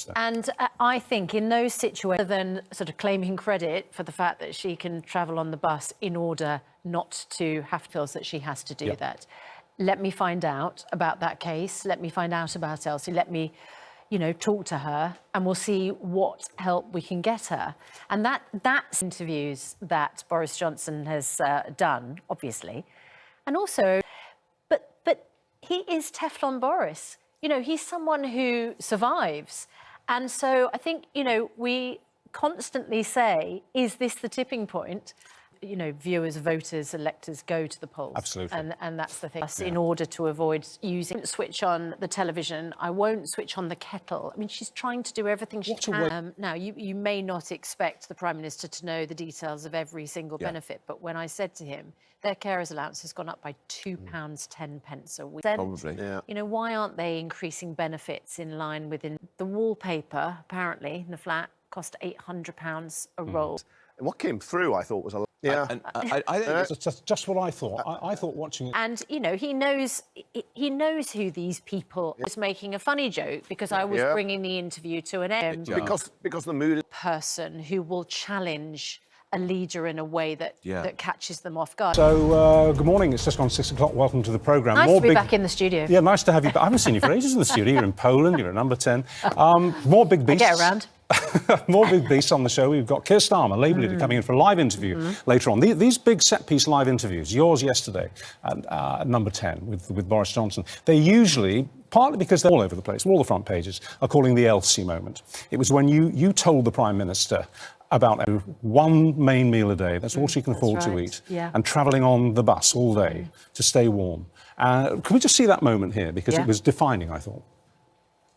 Minister. And I think in those situations, rather than sort of claiming credit for the fact that she can travel on the bus in order not to have to feel that she has to do that, let me find out about that case. Let me find out about Elsie. Let me, talk to her, and we'll see what help we can get her. And that's interviews that Boris Johnson has done, obviously. And also, but he is Teflon Boris. He's someone who survives. And so I think, we constantly say, is this the tipping point? Viewers, voters, electors go to the polls. Absolutely. And that's the thing. In order to avoid using, switch on the television, I won't switch on the kettle. I mean, she's trying to do everything she can. Now, you may not expect the Prime Minister to know the details of every single benefit, but when I said to him, their carers allowance has gone up by £2.10 a week. Probably, yeah. Why aren't they increasing benefits in line with the wallpaper, apparently, in the flat, cost £800 a roll. And what came through, I thought, was a... Yeah. I think that's just what I thought. I thought watching it... And, he knows who these people are. Just making a funny joke because I was bringing the interview to an end. Because the mood... Person who will challenge a leader in a way that catches them off guard. So, good morning. It's just gone 6 o'clock. Welcome to the programme. Nice to be back in the studio. Yeah, nice to have you back. I haven't seen you for ages in the studio. You're in Poland. You're at number 10. More big beasts. I get around. More big beasts on the show. We've got Keir Starmer, Labour leader, coming in for a live interview later on. These big set-piece live interviews, yours yesterday at number 10 with Boris Johnson, they're usually, partly because they're all over the place, all the front pages, are calling the Elsie moment. It was when you told the Prime Minister about one main meal a day, that's all she can afford to eat, and travelling on the bus all day to stay warm. Can we just see that moment here? Because it was defining, I thought.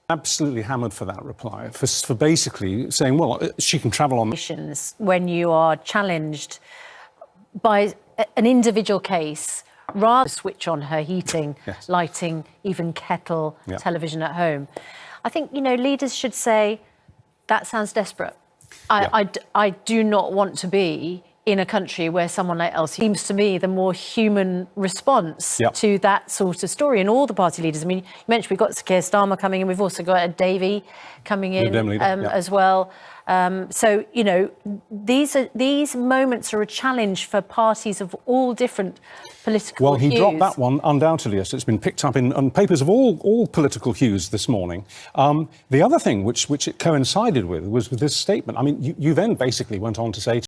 Absolutely hammered for that reply, for basically saying, well, she can travel on... When you are challenged by an individual case, rather than switch on her heating, lighting, even kettle, television at home. I think, leaders should say, that sounds desperate. I do not want to be in a country where someone like Elsie seems to me the more human response to that sort of story. And all the party leaders, I mean, you mentioned we've got Keir Starmer coming in, we've also got Davey coming in as well. So, these moments are a challenge for parties of all different political hues. Well, he dropped that one undoubtedly, yes. It's been picked up on papers of all political hues this morning. The other thing which it coincided with was this statement. I mean, you then basically went on to say